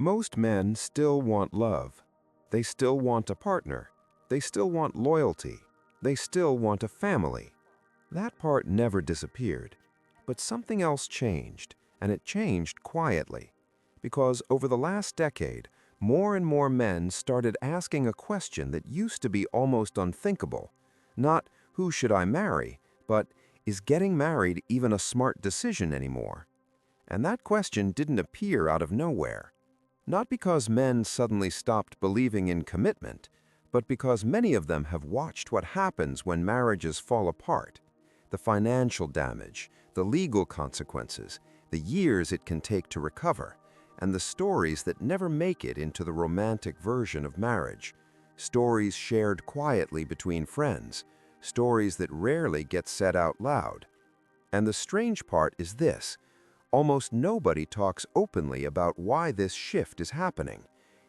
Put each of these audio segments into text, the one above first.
Most men still want love. They still want a partner. They still want loyalty. They still want a family. That part never disappeared. But something else changed, and it changed quietly. Because over the last decade, more and more men started asking a question that used to be almost unthinkable. Not, who should I marry, but, is getting married even a smart decision anymore? And that question didn't appear out of nowhere. Not because men suddenly stopped believing in commitment, but because many of them have watched what happens when marriages fall apart. The financial damage, the legal consequences, the years it can take to recover, and the stories that never make it into the romantic version of marriage. Stories shared quietly between friends, stories that rarely get said out loud. And the strange part is this: almost nobody talks openly about why this shift is happening.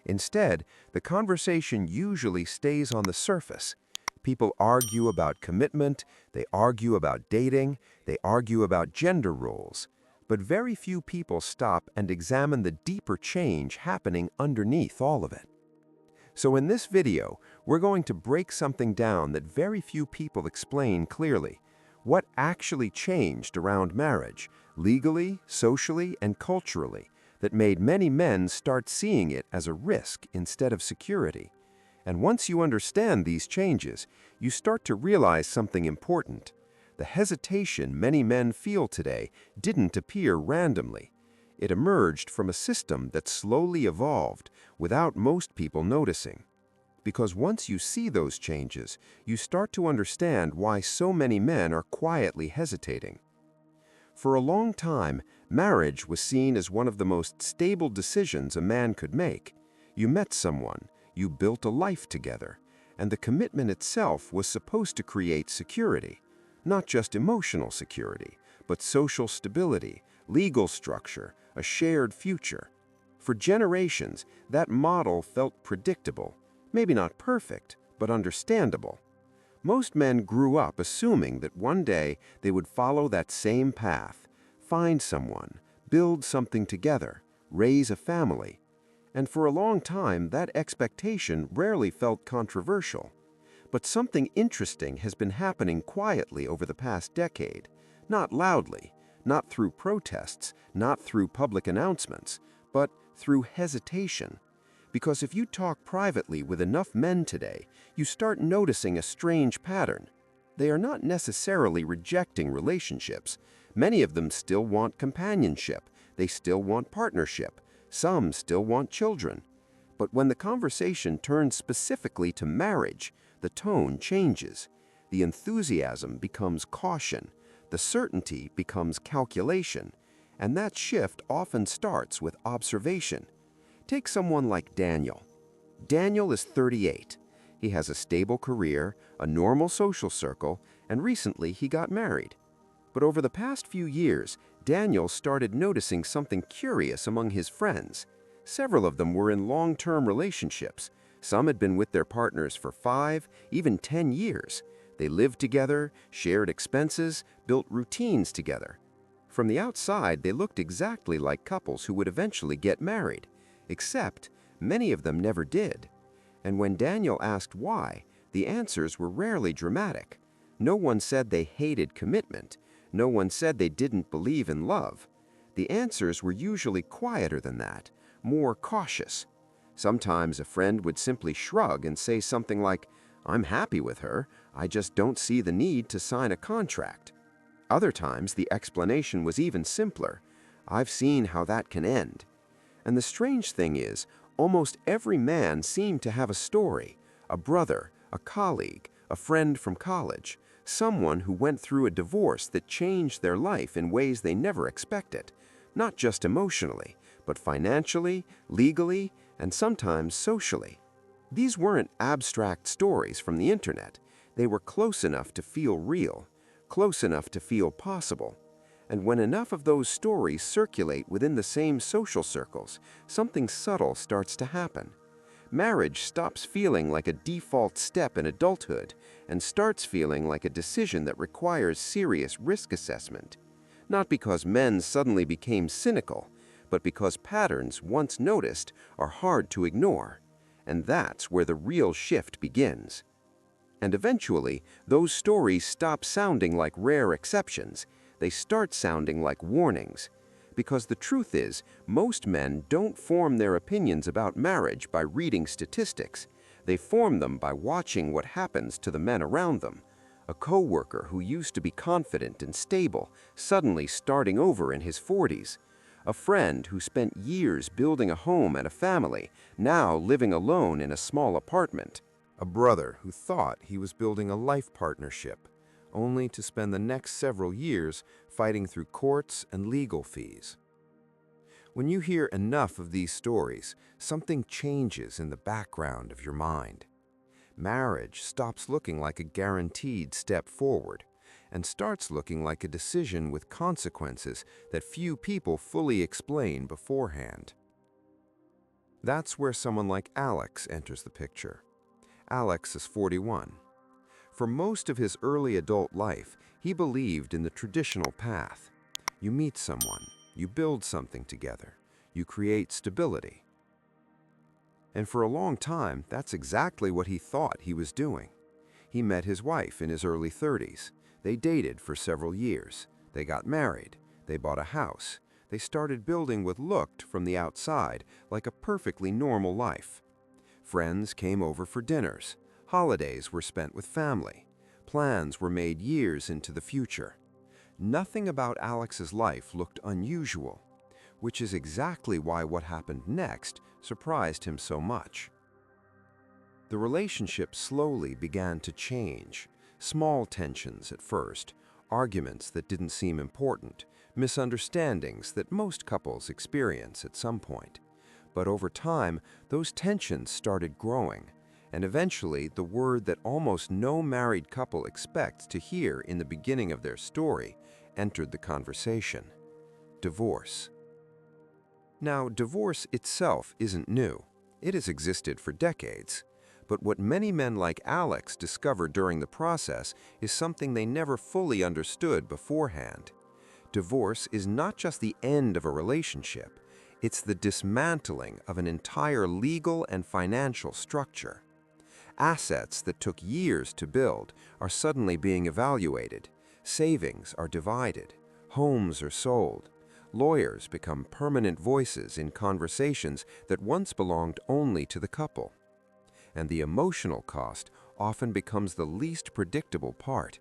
Instead, the conversation usually stays on the surface. People argue about commitment, they argue about dating, they argue about gender roles. But very few people stop and examine the deeper change happening underneath all of it. So in this video, we're going to break something down that very few people explain clearly. What actually changed around marriage, legally, socially, and culturally, that made many men start seeing it as a risk instead of security? And once you understand these changes, you start to realize something important. The hesitation many men feel today didn't appear randomly. It emerged from a system that slowly evolved without most people noticing. Because once you see those changes, you start to understand why so many men are quietly hesitating. For a long time, marriage was seen as one of the most stable decisions a man could make. You met someone, you built a life together, and the commitment itself was supposed to create security. Not just emotional security, but social stability, legal structure, a shared future. For generations, that model felt predictable. Maybe not perfect, but understandable. Most men grew up assuming that one day they would follow that same path, find someone, build something together, raise a family. And for a long time, that expectation rarely felt controversial. But something interesting has been happening quietly over the past decade. Not loudly, not through protests, not through public announcements, but through hesitation. Because if you talk privately with enough men today, you start noticing a strange pattern. They are not necessarily rejecting relationships. Many of them still want companionship. They still want partnership. Some still want children. But when the conversation turns specifically to marriage, the tone changes. The enthusiasm becomes caution. The certainty becomes calculation. And that shift often starts with observation. Take someone like Daniel. Daniel is 38. He has a stable career, a normal social circle, and recently he got married. But over the past few years, Daniel started noticing something curious among his friends. Several of them were in long-term relationships. Some had been with their partners for 5, even 10 years. They lived together, shared expenses, built routines together. From the outside, they looked exactly like couples who would eventually get married. Except, many of them never did. And when Daniel asked why, the answers were rarely dramatic. No one said they hated commitment. No one said they didn't believe in love. The answers were usually quieter than that, more cautious. Sometimes a friend would simply shrug and say something like, "I'm happy with her, I just don't see the need to sign a contract." Other times the explanation was even simpler. "I've seen how that can end." And the strange thing is, almost every man seemed to have a story, a brother, a colleague, a friend from college, someone who went through a divorce that changed their life in ways they never expected, not just emotionally, but financially, legally, and sometimes socially. These weren't abstract stories from the internet. They were close enough to feel real, close enough to feel possible. And when enough of those stories circulate within the same social circles, something subtle starts to happen. Marriage stops feeling like a default step in adulthood and starts feeling like a decision that requires serious risk assessment. Not because men suddenly became cynical, but because patterns once noticed are hard to ignore. And that's where the real shift begins. And eventually, those stories stop sounding like rare exceptions. They start sounding like warnings. Because the truth is, most men don't form their opinions about marriage by reading statistics. They form them by watching what happens to the men around them. A coworker who used to be confident and stable, suddenly starting over in his 40s. A friend who spent years building a home and a family, now living alone in a small apartment. A brother who thought he was building a life partnership, only to spend the next several years fighting through courts and legal fees. When you hear enough of these stories, something changes in the background of your mind. Marriage stops looking like a guaranteed step forward and starts looking like a decision with consequences that few people fully explain beforehand. That's where someone like Alex enters the picture. Alex is 41. For most of his early adult life, he believed in the traditional path. You meet someone, you build something together, you create stability. And for a long time, that's exactly what he thought he was doing. He met his wife in his early 30s. They dated for several years. They got married. They bought a house. They started building what looked, from the outside, like a perfectly normal life. Friends came over for dinners. Holidays were spent with family. Plans were made years into the future. Nothing about Alex's life looked unusual, which is exactly why what happened next surprised him so much. The relationship slowly began to change. Small tensions at first, arguments that didn't seem important, misunderstandings that most couples experience at some point. But over time, those tensions started growing, and eventually the word that almost no married couple expects to hear in the beginning of their story entered the conversation: divorce. Now, divorce itself isn't new. It has existed for decades. But what many men like Alex discovered during the process is something they never fully understood beforehand. Divorce is not just the end of a relationship, it's the dismantling of an entire legal and financial structure. Assets that took years to build are suddenly being evaluated. Savings are divided. Homes are sold. Lawyers become permanent voices in conversations that once belonged only to the couple. And the emotional cost often becomes the least predictable part.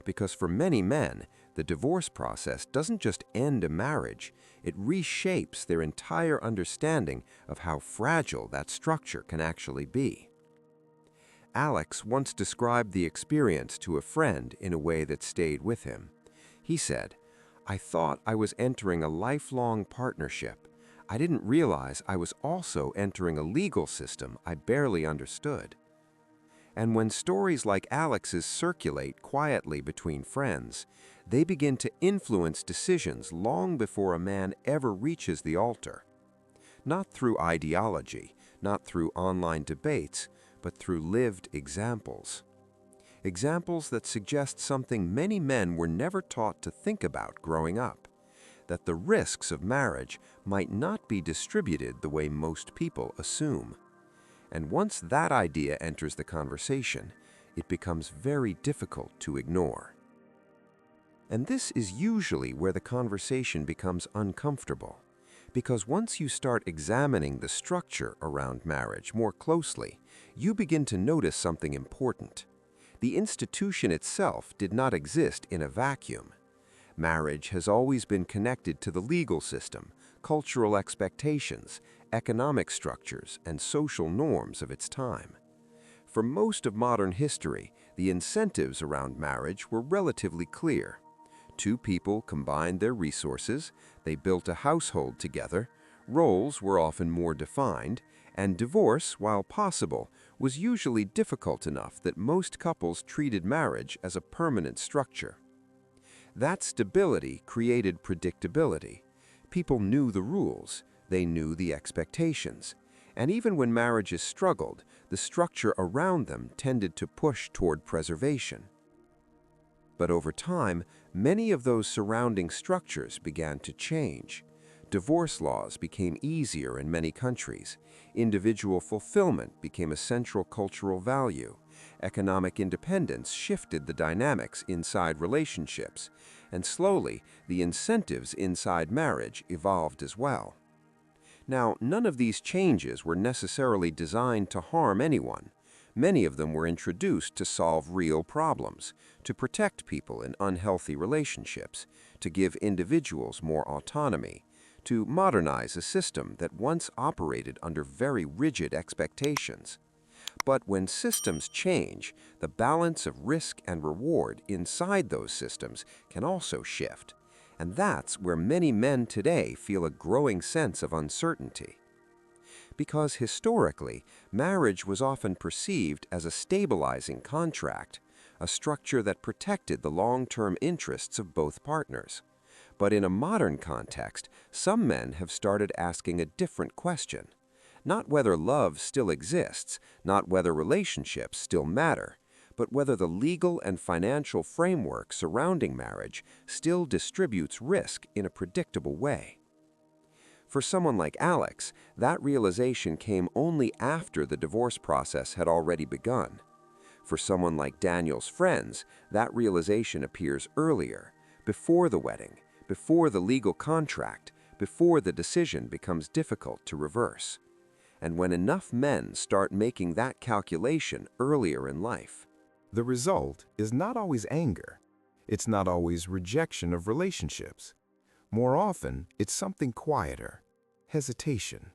Because for many men, the divorce process doesn't just end a marriage, it reshapes their entire understanding of how fragile that structure can actually be. Alex once described the experience to a friend in a way that stayed with him. He said, "I thought I was entering a lifelong partnership. I didn't realize I was also entering a legal system I barely understood." And when stories like Alex's circulate quietly between friends, they begin to influence decisions long before a man ever reaches the altar. Not through ideology, not through online debates, but through lived examples. Examples that suggest something many men were never taught to think about growing up: that the risks of marriage might not be distributed the way most people assume. And once that idea enters the conversation, it becomes very difficult to ignore. And this is usually where the conversation becomes uncomfortable, because once you start examining the structure around marriage more closely, you begin to notice something important. The institution itself did not exist in a vacuum. Marriage has always been connected to the legal system, cultural expectations, economic structures, and social norms of its time. For most of modern history, the incentives around marriage were relatively clear. Two people combined their resources, they built a household together, roles were often more defined, and divorce, while possible, was usually difficult enough that most couples treated marriage as a permanent structure. That stability created predictability. People knew the rules, they knew the expectations, and even when marriages struggled, the structure around them tended to push toward preservation. But over time, many of those surrounding structures began to change. Divorce laws became easier in many countries. Individual fulfillment became a central cultural value. Economic independence shifted the dynamics inside relationships, and slowly, the incentives inside marriage evolved as well. Now, none of these changes were necessarily designed to harm anyone. Many of them were introduced to solve real problems, to protect people in unhealthy relationships, to give individuals more autonomy, to modernize a system that once operated under very rigid expectations. But when systems change, the balance of risk and reward inside those systems can also shift. And that's where many men today feel a growing sense of uncertainty. Because historically, marriage was often perceived as a stabilizing contract, a structure that protected the long-term interests of both partners. But in a modern context, some men have started asking a different question. Not whether love still exists, not whether relationships still matter, but whether the legal and financial framework surrounding marriage still distributes risk in a predictable way. For someone like Alex, that realization came only after the divorce process had already begun. For someone like Daniel's friends, that realization appears earlier, before the wedding, before the legal contract, before the decision becomes difficult to reverse. And when enough men start making that calculation earlier in life, The result is not always anger. It's not always rejection of relationships. More often, it's something quieter: hesitation,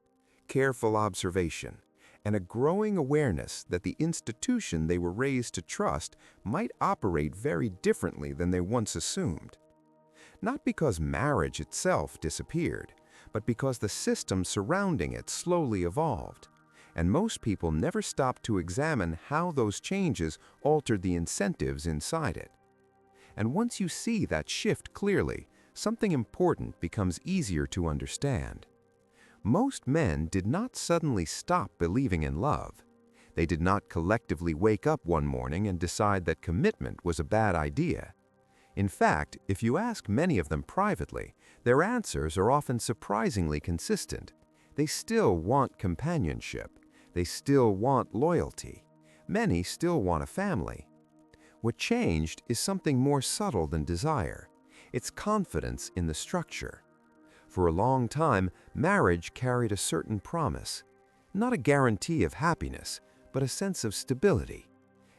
careful observation, and a growing awareness that the institution they were raised to trust might operate very differently than they once assumed. Not because marriage itself disappeared, but because the system surrounding it slowly evolved. And most people never stopped to examine how those changes altered the incentives inside it. And once you see that shift clearly, something important becomes easier to understand. Most men did not suddenly stop believing in love. They did not collectively wake up one morning and decide that commitment was a bad idea. In fact, if you ask many of them privately, their answers are often surprisingly consistent. They still want companionship. They still want loyalty. Many still want a family. What changed is something more subtle than desire. It's confidence in the structure. For a long time, marriage carried a certain promise. Not a guarantee of happiness, but a sense of stability.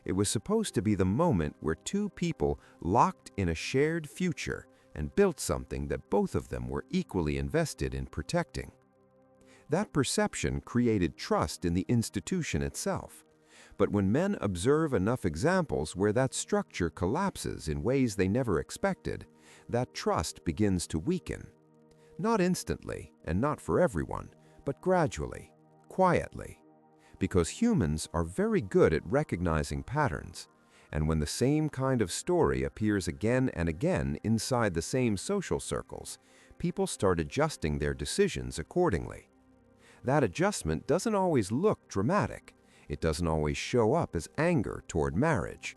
It was supposed to be the moment where two people locked in a shared future and built something that both of them were equally invested in protecting. That perception created trust in the institution itself. But when men observe enough examples where that structure collapses in ways they never expected, that trust begins to weaken. Not instantly, and not for everyone, but gradually, quietly. Because humans are very good at recognizing patterns, and when the same kind of story appears again and again inside the same social circles, people start adjusting their decisions accordingly. That adjustment doesn't always look dramatic. It doesn't always show up as anger toward marriage.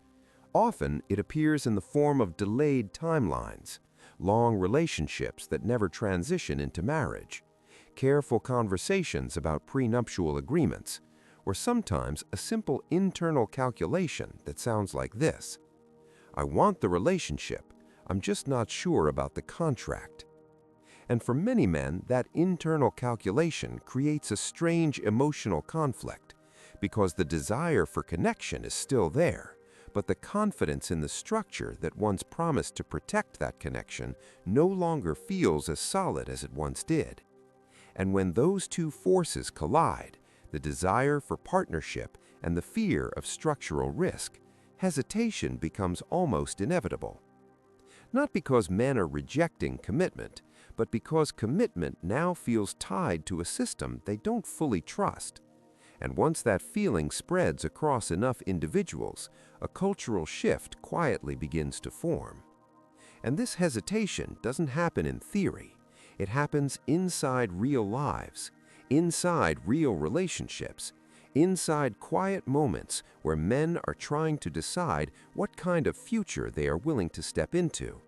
Often, it appears in the form of delayed timelines, long relationships that never transition into marriage, careful conversations about prenuptial agreements, or sometimes a simple internal calculation that sounds like this: I want the relationship, I'm just not sure about the contract. And for many men, that internal calculation creates a strange emotional conflict, because the desire for connection is still there, but the confidence in the structure that once promised to protect that connection no longer feels as solid as it once did. And when those two forces collide, the desire for partnership and the fear of structural risk, hesitation becomes almost inevitable. Not because men are rejecting commitment, but because commitment now feels tied to a system they don't fully trust. And once that feeling spreads across enough individuals, a cultural shift quietly begins to form. And this hesitation doesn't happen in theory. It happens inside real lives, inside real relationships, inside quiet moments where men are trying to decide what kind of future they are willing to step into.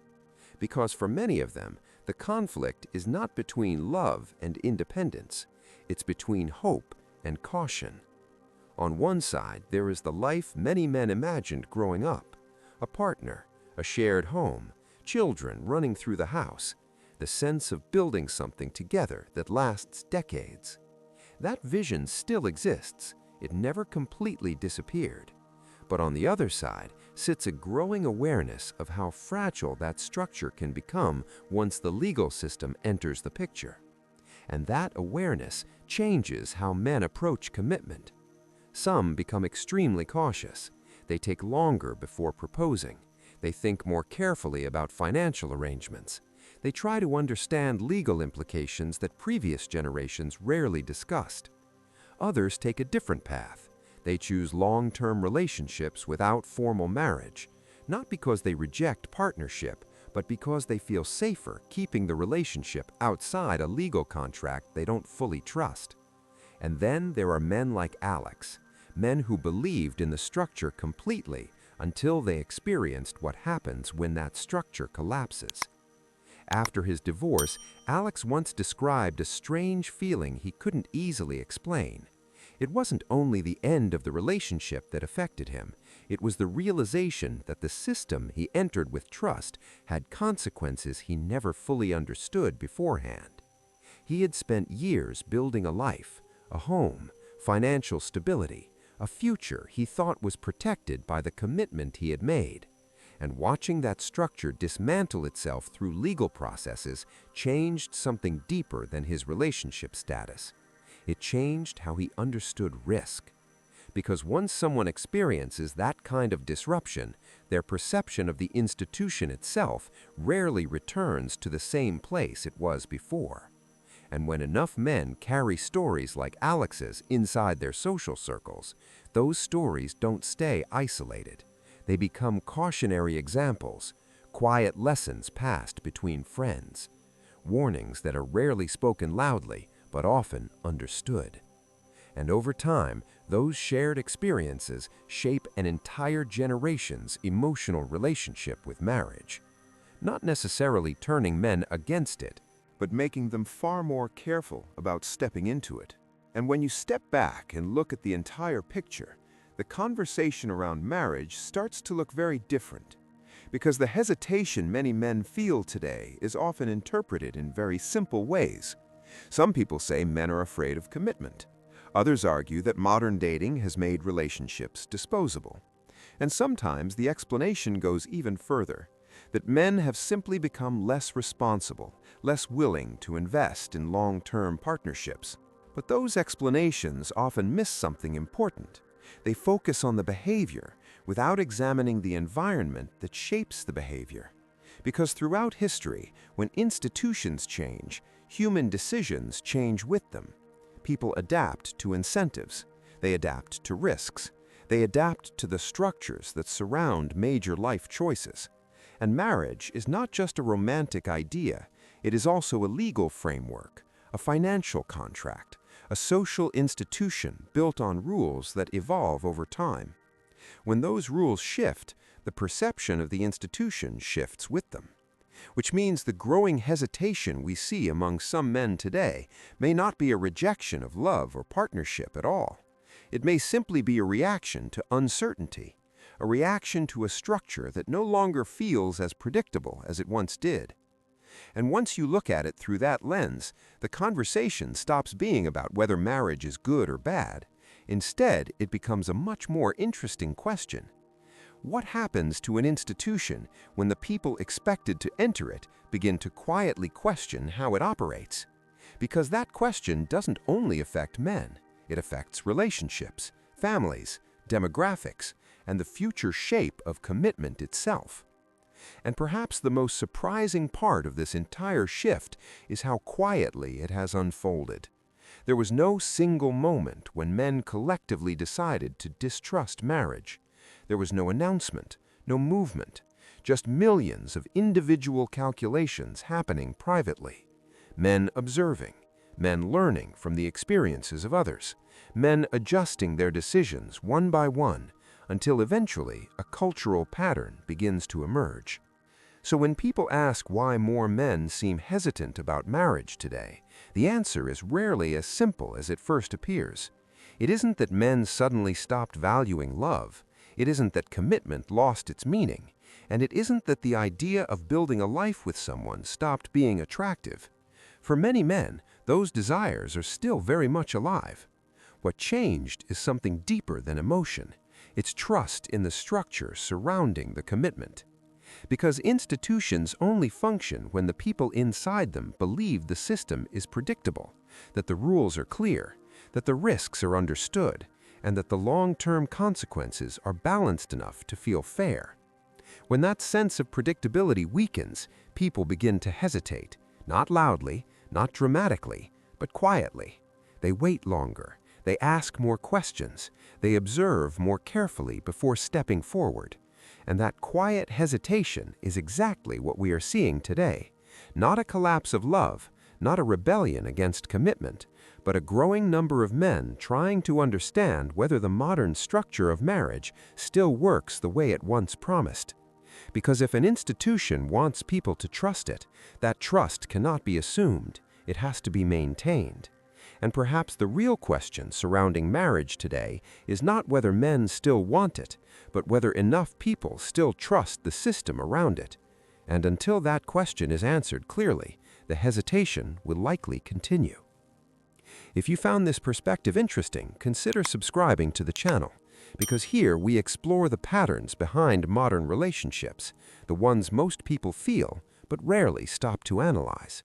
Because for many of them, The conflict is not between love and independence. It's between hope and caution. On one side, there is the life many men imagined growing up: a partner, a shared home, children running through the house, the sense of building something together that lasts decades. That vision still exists. It never completely disappeared. But on the other side sits a growing awareness of how fragile that structure can become once the legal system enters the picture. And that awareness changes how men approach commitment. Some become extremely cautious. They take longer before proposing. They think more carefully about financial arrangements. They try to understand legal implications that previous generations rarely discussed. Others take a different path. They choose long-term relationships without formal marriage, not because they reject partnership, but because they feel safer keeping the relationship outside a legal contract they don't fully trust. And then there are men like Alex, men who believed in the structure completely until they experienced what happens when that structure collapses. After his divorce, Alex once described a strange feeling he couldn't easily explain. It wasn't only the end of the relationship that affected him. It was the realization that the system he entered with trust had consequences he never fully understood beforehand. He had spent years building a life, a home, financial stability, a future he thought was protected by the commitment he had made. And watching that structure dismantle itself through legal processes changed something deeper than his relationship status. It changed how he understood risk. Because once someone experiences that kind of disruption, their perception of the institution itself rarely returns to the same place it was before. And when enough men carry stories like Alex's inside their social circles, those stories don't stay isolated. They become cautionary examples, quiet lessons passed between friends, warnings that are rarely spoken loudly but often understood. And over time, those shared experiences shape an entire generation's emotional relationship with marriage, not necessarily turning men against it, but making them far more careful about stepping into it. And when you step back and look at the entire picture, the conversation around marriage starts to look very different, because the hesitation many men feel today is often interpreted in very simple ways. Some people say men are afraid of commitment. Others argue that modern dating has made relationships disposable. And sometimes the explanation goes even further, that men have simply become less responsible, less willing to invest in long-term partnerships. But those explanations often miss something important. They focus on the behavior without examining the environment that shapes the behavior. Because throughout history, when institutions change, human decisions change with them. People adapt to incentives. They adapt to risks. They adapt to the structures that surround major life choices. And marriage is not just a romantic idea. It is also a legal framework, a financial contract, a social institution built on rules that evolve over time. When those rules shift, the perception of the institution shifts with them. Which means the growing hesitation we see among some men today may not be a rejection of love or partnership at all. It may simply be a reaction to uncertainty, a reaction to a structure that no longer feels as predictable as it once did. And once you look at it through that lens, the conversation stops being about whether marriage is good or bad. Instead, it becomes a much more interesting question. What happens to an institution when the people expected to enter it begin to quietly question how it operates? Because that question doesn't only affect men. It affects relationships, families, demographics, and the future shape of commitment itself. And perhaps the most surprising part of this entire shift is how quietly it has unfolded. There was no single moment when men collectively decided to distrust marriage. There was no announcement, no movement, just millions of individual calculations happening privately. Men observing, men learning from the experiences of others, men adjusting their decisions one by one, until eventually a cultural pattern begins to emerge. So when people ask why more men seem hesitant about marriage today, the answer is rarely as simple as it first appears. It isn't that men suddenly stopped valuing love. It isn't that commitment lost its meaning. And it isn't that the idea of building a life with someone stopped being attractive. For many men, those desires are still very much alive. What changed is something deeper than emotion. It's trust in the structure surrounding the commitment. Because institutions only function when the people inside them believe the system is predictable, that the rules are clear, that the risks are understood, and that the long-term consequences are balanced enough to feel fair. When that sense of predictability weakens, people begin to hesitate, not loudly, not dramatically, but quietly. They wait longer, they ask more questions, they observe more carefully before stepping forward. And that quiet hesitation is exactly what we are seeing today. Not a collapse of love, not a rebellion against commitment, but a growing number of men trying to understand whether the modern structure of marriage still works the way it once promised. Because if an institution wants people to trust it, that trust cannot be assumed, it has to be maintained. And perhaps the real question surrounding marriage today is not whether men still want it, but whether enough people still trust the system around it. And until that question is answered clearly, the hesitation will likely continue. If you found this perspective interesting, consider subscribing to the channel, because here we explore the patterns behind modern relationships, the ones most people feel but rarely stop to analyze.